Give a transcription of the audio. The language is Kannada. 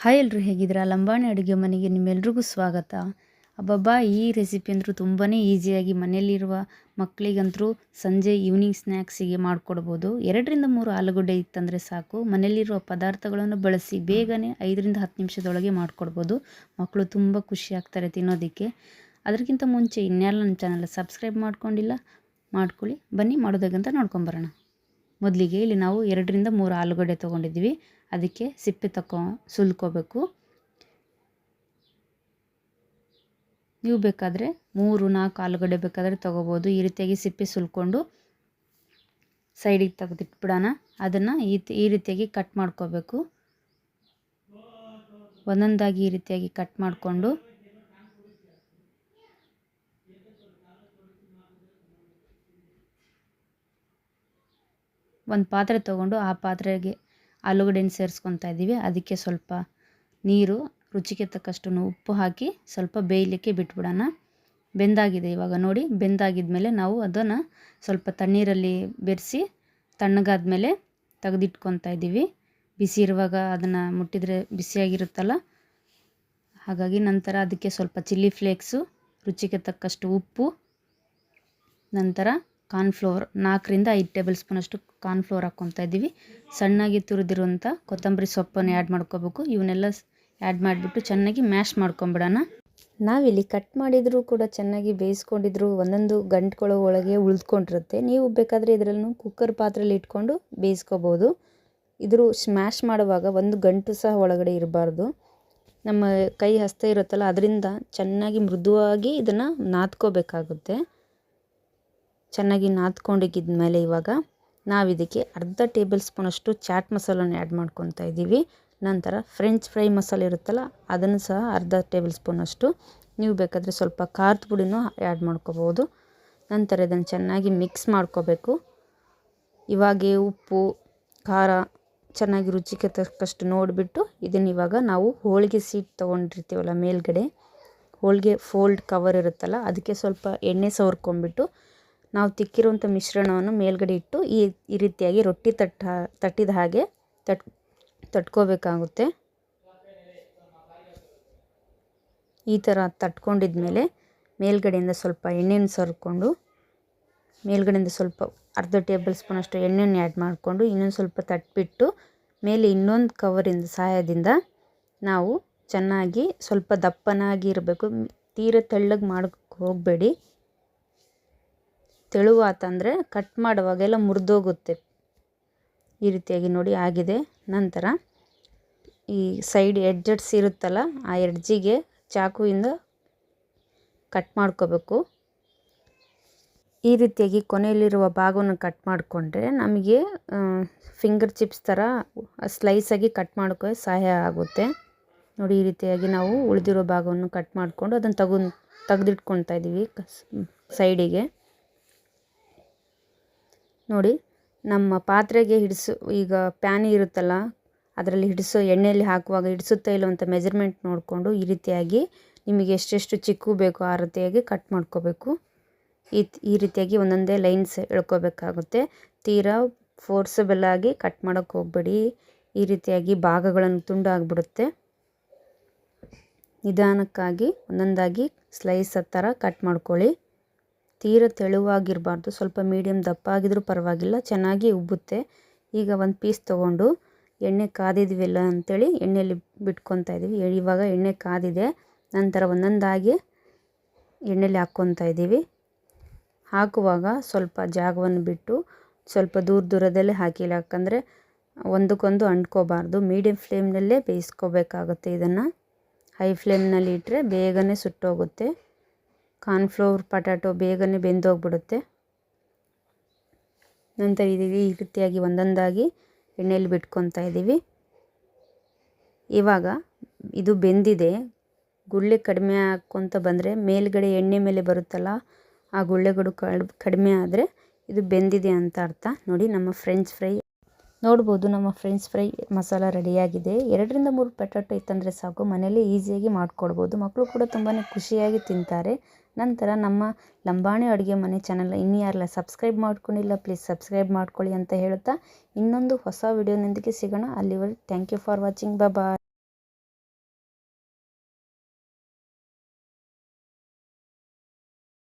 ಹಾಯ್ ಎಲ್ರು ಹೇಗಿದ್ದೀರಾ? ಲಂಬಾಣಿ ಅಡುಗೆ ಮನೆಗೆ ನಿಮ್ಮೆಲ್ರಿಗೂ ಸ್ವಾಗತ. ಅಬ್ಬಬ್ಬಾ, ಈ ರೆಸಿಪಿ ಅಂತೂ ತುಂಬಾ ಈಸಿಯಾಗಿ ಮನೆಯಲ್ಲಿರುವ ಮಕ್ಕಳಿಗಂತೂ ಸಂಜೆ ಈವ್ನಿಂಗ್ ಸ್ನ್ಯಾಕ್ಸಿಗೆ ಮಾಡಿಕೊಡ್ಬೋದು. 2ರಿಂದ 3 ಆಲೂಗಡ್ಡೆ ಇತ್ತಂದರೆ ಸಾಕು. ಮನೆಯಲ್ಲಿರುವ ಪದಾರ್ಥಗಳನ್ನು ಬಳಸಿ ಬೇಗನೆ 5ರಿಂದ 10 ನಿಮಿಷದೊಳಗೆ ಮಾಡಿಕೊಡ್ಬೋದು. ಮಕ್ಕಳು ತುಂಬ ಖುಷಿ ಆಗ್ತಾರೆ ತಿನ್ನೋದಕ್ಕೆ. ಅದಕ್ಕಿಂತ ಮುಂಚೆ ಇನ್ಯಾರು ನನ್ನ ಚಾನಲ್ ಸಬ್ಸ್ಕ್ರೈಬ್ ಮಾಡ್ಕೊಂಡಿಲ್ಲ, ಮಾಡ್ಕೊಳ್ಳಿ. ಬನ್ನಿ ಮಾಡೋದಕ್ಕಂತ ನೋಡ್ಕೊಂಬರೋಣ. ಮೊದಲಿಗೆ ಇಲ್ಲಿ ನಾವು 2ರಿಂದ 3 ಆಲೂಗಡ್ಡೆ ತೊಗೊಂಡಿದ್ದೀವಿ. ಅದಕ್ಕೆ ಸಿಪ್ಪೆ ಸುಲ್ಕೋಬೇಕು. ನೀವು ಬೇಕಾದರೆ 3-4 ಆಲೂಗಡ್ಡೆ ಬೇಕಾದರೆ ತೊಗೋಬೋದು. ಈ ರೀತಿಯಾಗಿ ಸಿಪ್ಪೆ ಸುಲ್ಕೊಂಡು ಸೈಡಿಗೆ ತೆಗೆದಿಟ್ಬಿಡೋಣ. ಅದನ್ನು ಈ ರೀತಿಯಾಗಿ ಕಟ್ ಮಾಡ್ಕೋಬೇಕು. ಒಂದೊಂದಾಗಿ ಈ ರೀತಿಯಾಗಿ ಕಟ್ ಮಾಡಿಕೊಂಡು ಒಂದು ಪಾತ್ರೆ ತೊಗೊಂಡು ಆ ಪಾತ್ರೆಗೆ ಆಲೂಗಡ್ಡೆನ ಸೇರಿಸ್ಕೊತಾ ಇದ್ದೀವಿ. ಅದಕ್ಕೆ ಸ್ವಲ್ಪ ನೀರು, ರುಚಿಗೆ ತಕ್ಕಷ್ಟು ಉಪ್ಪು ಹಾಕಿ ಸ್ವಲ್ಪ ಬೇಯಲಿಕ್ಕೆ ಬಿಟ್ಬಿಡೋಣ. ಬೆಂದಾಗಿದೆ ಇವಾಗ ನೋಡಿ. ಬೆಂದಾಗಿದ್ಮೇಲೆ ನಾವು ಅದನ್ನು ಸ್ವಲ್ಪ ತಣ್ಣೀರಲ್ಲಿ ಬೆರೆಸಿ ತಣ್ಣಗಾದ್ಮೇಲೆ ತೆಗೆದಿಟ್ಕೊತಾ ಇದ್ದೀವಿ. ಬಿಸಿ ಇರುವಾಗ ಅದನ್ನು ಮುಟ್ಟಿದರೆ ಬಿಸಿಯಾಗಿರುತ್ತಲ್ಲ, ಹಾಗಾಗಿ ನಂತರ ಅದಕ್ಕೆ ಸ್ವಲ್ಪ ಚಿಲ್ಲಿ ಫ್ಲೇಕ್ಸು, ರುಚಿಗೆ ತಕ್ಕಷ್ಟು ಉಪ್ಪು, ನಂತರ ಕಾರ್ನ್ಫ್ಲೋರ್ 4ರಿಂದ 5 ಟೇಬಲ್ ಸ್ಪೂನಷ್ಟು ಕಾರ್ನ್ಫ್ಲೋರ್ ಹಾಕ್ಕೊತಾ ಇದ್ದೀವಿ. ಸಣ್ಣಾಗಿ ತುರಿದಿರುವಂಥ ಕೊತ್ತಂಬರಿ ಸೊಪ್ಪನ್ನು ಆ್ಯಡ್ ಮಾಡ್ಕೋಬೇಕು. ಇವನ್ನೆಲ್ಲ ಆ್ಯಡ್ ಮಾಡಿಬಿಟ್ಟು ಚೆನ್ನಾಗಿ ಮ್ಯಾಶ್ ಮಾಡ್ಕೊಂಬಿಡೋಣ. ನಾವಿಲ್ಲಿ ಕಟ್ ಮಾಡಿದರೂ ಕೂಡ ಚೆನ್ನಾಗಿ ಬೇಯಿಸ್ಕೊಂಡಿದ್ರು ಒಂದೊಂದು ಗಂಟುಗಳ ಒಳಗೆ ಉಳಿದ್ಕೊಂಡಿರುತ್ತೆ. ನೀವು ಬೇಕಾದರೆ ಇದರಲ್ಲೂ ಕುಕ್ಕರ್ ಪಾತ್ರೆಯಲ್ಲಿ ಇಟ್ಕೊಂಡು ಬೇಯಿಸ್ಕೋಬೋದು. ಇದ್ರ ಸ್ಮ್ಯಾಶ್ ಮಾಡುವಾಗ ಒಂದು ಗಂಟು ಸಹ ಒಳಗಡೆ ಇರಬಾರ್ದು. ನಮ್ಮ ಕೈ ಹಸ್ತ ಇರುತ್ತಲ್ಲ, ಅದರಿಂದ ಚೆನ್ನಾಗಿ ಮೃದುವಾಗಿ ಇದನ್ನು ನಾದ್ಕೋಬೇಕಾಗುತ್ತೆ. ಚೆನ್ನಾಗಿ ನಾದ್ಕೊಂಡಿದ್ಮೇಲೆ ಇವಾಗ ನಾವಿದಕ್ಕೆ ಅರ್ಧ ಟೇಬಲ್ ಸ್ಪೂನಷ್ಟು ಚಾಟ್ ಮಸಾಲನ್ನು ಆ್ಯಡ್ ಮಾಡ್ಕೊತಾ ಇದ್ದೀವಿ. ನಂತರ ಫ್ರೆಂಚ್ ಫ್ರೈ ಮಸಾಲೆ ಇರುತ್ತಲ್ಲ, ಅದನ್ನು ಸಹ ಅರ್ಧ ಟೇಬಲ್ ಸ್ಪೂನಷ್ಟು. ನೀವು ಬೇಕಾದರೆ ಸ್ವಲ್ಪ ಖಾರದ ಪುಡಿನೂ ಆ್ಯಡ್ ಮಾಡ್ಕೋಬೋದು. ನಂತರ ಇದನ್ನು ಚೆನ್ನಾಗಿ ಮಿಕ್ಸ್ ಮಾಡ್ಕೋಬೇಕು. ಇವಾಗೆ ಉಪ್ಪು, ಖಾರ ಚೆನ್ನಾಗಿ ರುಚಿಗೆ ತಕ್ಕಷ್ಟು ನೋಡಿಬಿಟ್ಟು ಇದನ್ನು ಇವಾಗ ನಾವು ಹೋಳಿಗೆ ಸೀಟ್ ತೊಗೊಂಡಿರ್ತೀವಲ್ಲ ಮೇಲ್ಗಡೆ, ಹೋಳಿಗೆ ಫೋಲ್ಡ್ ಕವರ್ ಇರುತ್ತಲ್ಲ, ಅದಕ್ಕೆ ಸ್ವಲ್ಪ ಎಣ್ಣೆ ಸವರ್ಕೊಂಬಿಟ್ಟು ನಾವು ತಿಕ್ಕಿರುವಂಥ ಮಿಶ್ರಣವನ್ನು ಮೇಲ್ಗಡೆ ಇಟ್ಟು ಈ ರೀತಿಯಾಗಿ ರೊಟ್ಟಿ ತಟ್ಟಿದ ಹಾಗೆ ತಟ್ಕೋಬೇಕಾಗುತ್ತೆ. ಈ ಥರ ತಟ್ಕೊಂಡಿದ್ಮೇಲೆ ಮೇಲ್ಗಡೆಯಿಂದ ಸ್ವಲ್ಪ ಎಣ್ಣೆಯನ್ನು ಸವರ್ಕೊಂಡು ಮೇಲ್ಗಡೆಯಿಂದ ಸ್ವಲ್ಪ ಅರ್ಧ ಟೇಬಲ್ ಸ್ಪೂನಷ್ಟು ಎಣ್ಣೆಯನ್ನು ಆ್ಯಡ್ ಮಾಡಿಕೊಂಡು ಇನ್ನೊಂದು ಸ್ವಲ್ಪ ತಟ್ಬಿಟ್ಟು ಮೇಲೆ ಇನ್ನೊಂದು ಕವರಿಂದ ಸಹಾಯದಿಂದ ನಾವು ಚೆನ್ನಾಗಿ ಸ್ವಲ್ಪ ದಪ್ಪನಾಗಿ ಇರಬೇಕು. ತೀರ ತೆಳ್ಳಗೆ ಮಾಡೋಕ್ಕೆ ಹೋಗಬೇಡಿ. ತೆಳುವಾತಂದರೆ ಕಟ್ ಮಾಡುವಾಗೆಲ್ಲ ಮುರಿದೋಗುತ್ತೆ. ಈ ರೀತಿಯಾಗಿ ನೋಡಿ ಆಗಿದೆ. ನಂತರ ಈ ಸೈಡ್ ಎಡ್ಜಸ್ ಇರುತ್ತಲ್ಲ, ಆ ಎಡ್ಜಿಗೆ ಚಾಕುವಿಂದ ಕಟ್ ಮಾಡ್ಕೋಬೇಕು. ಈ ರೀತಿಯಾಗಿ ಕೊನೆಯಲ್ಲಿರುವ ಭಾಗವನ್ನು ಕಟ್ ಮಾಡಿಕೊಂಡ್ರೆ ನಮಗೆ ಫಿಂಗರ್ ಚಿಪ್ಸ್ ಥರ ಸ್ಲೈಸಾಗಿ ಕಟ್ ಮಾಡೋಕ್ಕೆ ಸಹಾಯ ಆಗುತ್ತೆ. ನೋಡಿ, ಈ ರೀತಿಯಾಗಿ ನಾವು ಉಳಿದಿರೋ ಭಾಗವನ್ನು ಕಟ್ ಮಾಡಿಕೊಂಡು ಅದನ್ನು ತೆಗೆದಿಟ್ಕೊತಾ ಇದ್ದೀವಿ ಸೈಡಿಗೆ. ನೋಡಿ, ನಮ್ಮ ಪಾತ್ರೆಗೆ ಈಗ ಪ್ಯಾನ್ ಇರುತ್ತಲ್ಲ, ಅದರಲ್ಲಿ ಎಣ್ಣೆಯಲ್ಲಿ ಹಾಕುವಾಗ ಹಿಡಿಸುತ್ತಾ ಇಲ್ಲ ಅಂತ ಮೆಜರ್ಮೆಂಟ್ ನೋಡಿಕೊಂಡು ಈ ರೀತಿಯಾಗಿ ನಿಮಗೆ ಎಷ್ಟೆಷ್ಟು ಚಿಕ್ಕು ಬೇಕೋ ಆ ರೀತಿಯಾಗಿ ಕಟ್ ಮಾಡ್ಕೋಬೇಕು. ಈ ರೀತಿಯಾಗಿ ಒಂದೊಂದೇ ಲೈನ್ಸ್ ಎಳ್ಕೋಬೇಕಾಗುತ್ತೆ. ತೀರಾ ಫೋರ್ಸಬಲ್ ಆಗಿ ಕಟ್ ಮಾಡೋಕ್ಕೆ ಹೋಗಬೇಡಿ. ಈ ರೀತಿಯಾಗಿ ಭಾಗಗಳನ್ನು ತುಂಡಾಗ್ಬಿಡುತ್ತೆ. ನಿಧಾನಕ್ಕಾಗಿ ಒಂದೊಂದಾಗಿ ಸ್ಲೈಸ್ ಥರ ಕಟ್ ಮಾಡ್ಕೊಳ್ಳಿ. ತೀರ ತೆಳುವಾಗಿರಬಾರ್ದು, ಸ್ವಲ್ಪ ಮೀಡಿಯಮ್ ದಪ್ಪ ಆಗಿದ್ರೂ ಪರವಾಗಿಲ್ಲ, ಚೆನ್ನಾಗಿ ಉಬ್ಬುತ್ತೆ. ಈಗ ಒಂದು ಪೀಸ್ ತೊಗೊಂಡು ಎಣ್ಣೆ ಕಾದಿದ್ವಿಲ್ಲ ಅಂಥೇಳಿ ಎಣ್ಣೆಯಲ್ಲಿ ಬಿಟ್ಕೊತಾ ಇದ್ದೀವಿ. ಇವಾಗ ಎಣ್ಣೆ ಕಾದಿದೆ. ನಂತರ ಒಂದೊಂದಾಗಿ ಎಣ್ಣೆಯಲ್ಲಿ ಹಾಕ್ಕೊತಾ ಇದ್ದೀವಿ. ಹಾಕುವಾಗ ಸ್ವಲ್ಪ ಜಾಗವನ್ನು ಬಿಟ್ಟು ಸ್ವಲ್ಪ ದೂರದಲ್ಲೇ ಹಾಕಿಲ್ಲ, ಯಾಕಂದರೆ ಒಂದಕ್ಕೊಂದು ಅಂಟ್ಕೋಬಾರ್ದು. ಮೀಡಿಯಮ್ ಫ್ಲೇಮ್ನಲ್ಲೇ ಬೇಯಿಸ್ಕೋಬೇಕಾಗುತ್ತೆ. ಇದನ್ನು ಹೈ ಫ್ಲೇಮ್ನಲ್ಲಿ ಇಟ್ಟರೆ ಬೇಗನೆ ಸುಟ್ಟೋಗುತ್ತೆ. ಕಾರ್ನ್ಫ್ಲೋರ್ ಪೊಟ್ಯಾಟೊ ಬೇಗನೆ ಬೆಂದೋಗ್ಬಿಡುತ್ತೆ. ನಂತರ ಈ ರೀತಿಯಾಗಿ ಒಂದೊಂದಾಗಿ ಎಣ್ಣೆಯಲ್ಲಿ ಬಿಟ್ಕೊತಾ ಇದ್ದೀವಿ. ಇವಾಗ ಇದು ಬೆಂದಿದೆ. ಗುಳ್ಳೆ ಕಡಿಮೆ ಹಾಕ್ಕೊತ ಬಂದರೆ ಮೇಲ್ಗಡೆ ಎಣ್ಣೆ ಮೇಲೆ ಬರುತ್ತಲ್ಲ, ಆ ಗುಳ್ಳೆಗಳು ಕಡಿಮೆ ಆದರೆ ಇದು ಬೆಂದಿದೆ ಅಂತ ಅರ್ಥ. ನೋಡಿ, ನಮ್ಮ ಫ್ರೆಂಚ್ ಫ್ರೈ ನೋಡ್ಬೋದು. ನಮ್ಮ ಫ್ರೆಂಚ್ ಫ್ರೈ ಮಸಾಲ ರೆಡಿಯಾಗಿದೆ. 2ರಿಂದ 3 ಪೊಟ್ಯಾಟೊ ಇತ್ತಂದರೆ ಸಾಕು, ಮನೇಲಿ ಈಸಿಯಾಗಿ ಮಾಡಿಕೊಡ್ಬೋದು. ಮಕ್ಕಳು ಕೂಡ ತುಂಬಾ ಖುಷಿಯಾಗಿ ತಿಂತಾರೆ. ನಂತರ ನಮ್ಮ ಲಂಬಾಣಿ ಅಡುಗೆ ಮನೆ ಚಾನಲ್ ಇನ್ನೂ ಯಾರೆಲ್ಲ ಸಬ್ಸ್ಕ್ರೈಬ್ ಮಾಡ್ಕೊಂಡಿಲ್ಲ, ಪ್ಲೀಸ್ ಸಬ್ಸ್ಕ್ರೈಬ್ ಮಾಡ್ಕೊಳ್ಳಿ ಅಂತ ಹೇಳ್ತಾ ಇನ್ನೊಂದು ಹೊಸ ವಿಡಿಯೋನೊಂದಿಗೆ ಸಿಗೋಣ. ಅಲ್ಲಿವರೆಗೆ thank you for watching. Bye.